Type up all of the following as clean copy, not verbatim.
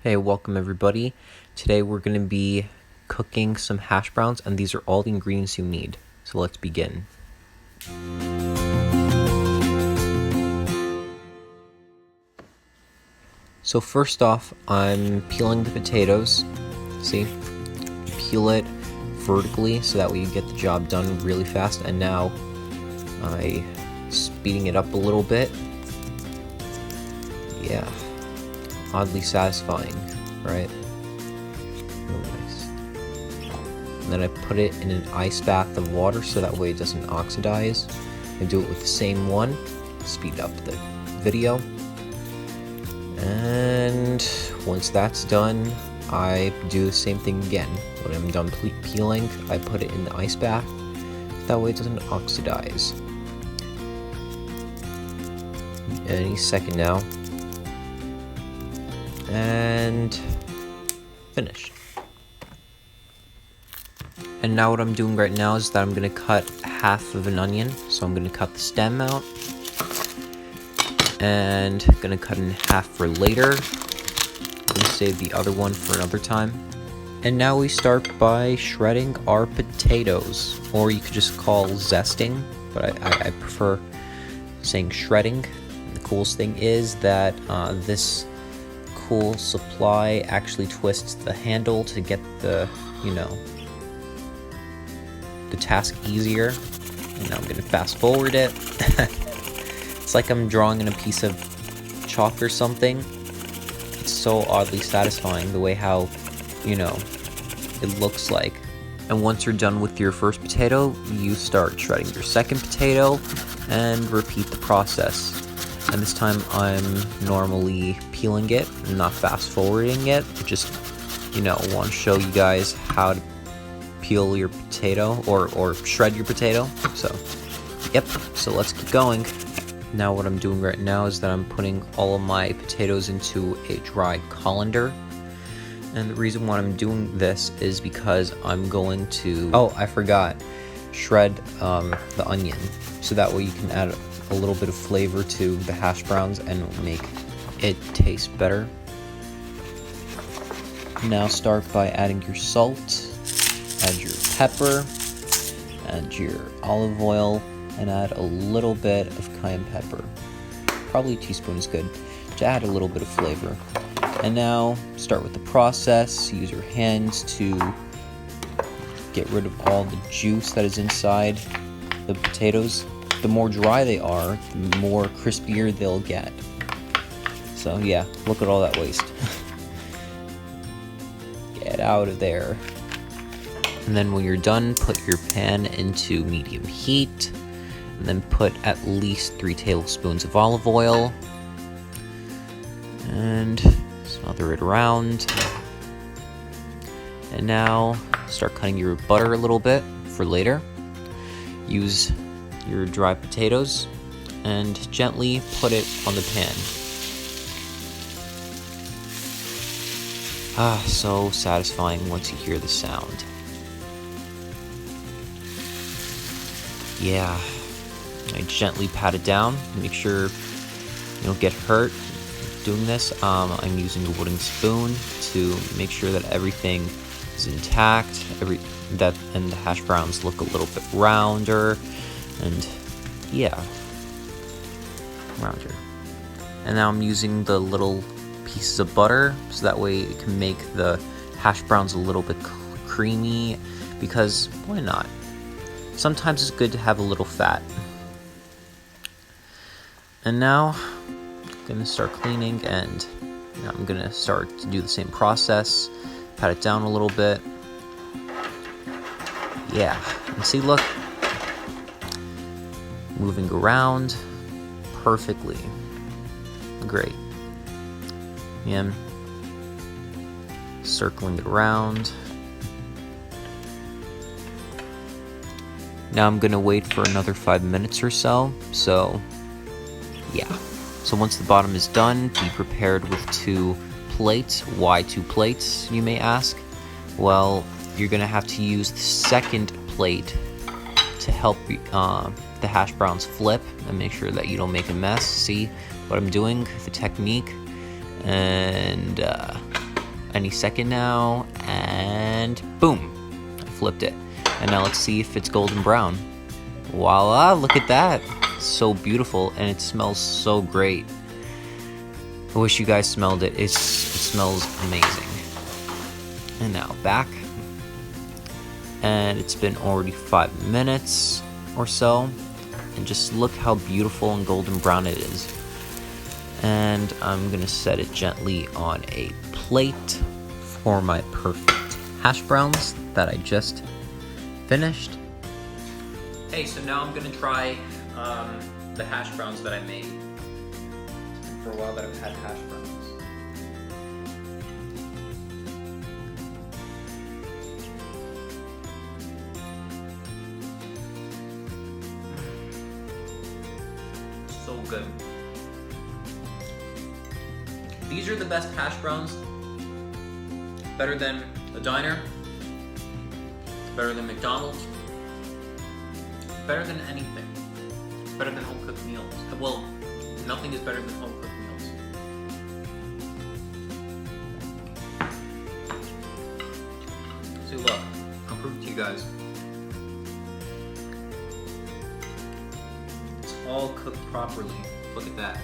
Hey, welcome everybody. Today we're going to be cooking some hash browns, and these are all the ingredients you need. So let's begin. So first off, I'm peeling the potatoes. See? Peel it vertically so that way you get the job done really fast. And now I'm speeding it up a little bit. Yeah. Oddly satisfying, right? Real nice. And then I put it in an ice bath of water so that way it doesn't oxidize. I do it with the same one, speed up the video. And once that's done, I do the same thing again. When I'm done peeling, I put it in the ice bath. That way it doesn't oxidize. Any second now. And finished. And now what I'm doing right now is that I'm going to cut half of an onion. So I'm going to cut the stem out. And going to cut in half for later. I'm going to save the other one for another time. And now we start by shredding our potatoes. Or you could just call zesting, but I prefer saying shredding. The coolest thing is that this cool supply actually twists the handle to get the task easier. And now I'm gonna fast forward it. It's like I'm drawing on a piece of chalk or something. It's so oddly satisfying the way how it looks like. And once you're done with your first potato, you start shredding your second potato and repeat the process. And this time I'm normally peeling it, not fast forwarding it. Just, want to show you guys how to peel your potato or shred your potato. So, yep, so let's keep going. Now what I'm doing right now is that I'm putting all of my potatoes into a dry colander. And the reason why I'm doing this is because I'm going to, I forgot, shred the onion. So that way you can add a little bit of flavor to the hash browns and make it taste better. Now start by adding your salt, add your pepper, add your olive oil, and add a little bit of cayenne pepper. Probably a teaspoon is good to add a little bit of flavor. And now start with the process. Use your hands to get rid of all the juice that is inside the potatoes. The more dry they are, the more crispier they'll get. So yeah, look at all that waste. Get out of there. And then when you're done, put your pan into medium heat. And then put at least 3 tablespoons of olive oil. And smother it around. And now start cutting your butter a little bit for later. Use your dry potatoes and gently put it on the pan. So satisfying once you hear the sound. Yeah, I gently pat it down, make sure you don't get hurt doing this. I'm using a wooden spoon to make sure that everything is intact, and the hash browns look a little bit rounder. And yeah, rounder. And now I'm using the little pieces of butter so that way it can make the hash browns a little bit creamy, because why not? Sometimes it's good to have a little fat. And now I'm gonna start cleaning, and I'm gonna start to do the same process. Pat it down a little bit. Yeah, and see, look. Moving around perfectly. Great. And circling it around. Now I'm gonna wait for another 5 minutes or so. So yeah. So once the bottom is done, be prepared with 2 plates. Why 2 plates, you may ask? Well, you're gonna have to use the second plate to help the hash browns flip and make sure that you don't make a mess. See what I'm doing, the technique, and any second now, and boom, I flipped it. And now let's see if it's golden brown. Voila, look at that. It's so beautiful, and it smells so great. I wish you guys smelled it. It smells amazing. And now back. And it's been already 5 minutes or so. And just look how beautiful and golden brown it is. And I'm gonna set it gently on a plate for my perfect hash browns that I just finished. Hey, so now I'm gonna try the hash browns that I made. For a while that I've had hash browns. So good. These are the best hash browns. Better than a diner. Better than McDonald's. Better than anything. Better than home cooked meals. Well, nothing is better than home cooked meals. See, look, I'll prove it to you guys. It's all cooked properly. Look at that.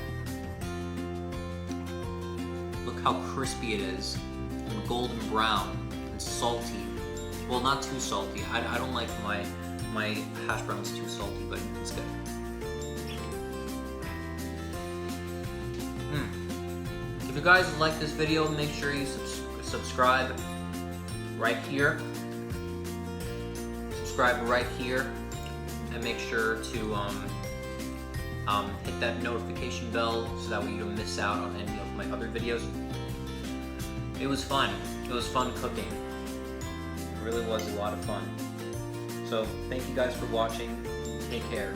Look how crispy it is, and golden brown, and salty. Well, not too salty. I don't like my hash browns too salty, but it's good. If you guys like this video, make sure you subscribe right here. Subscribe right here, and make sure to hit that notification bell so that way you don't miss out on any of my other videos. It was fun. It was fun cooking. It really was a lot of fun. So thank you guys for watching. Take care.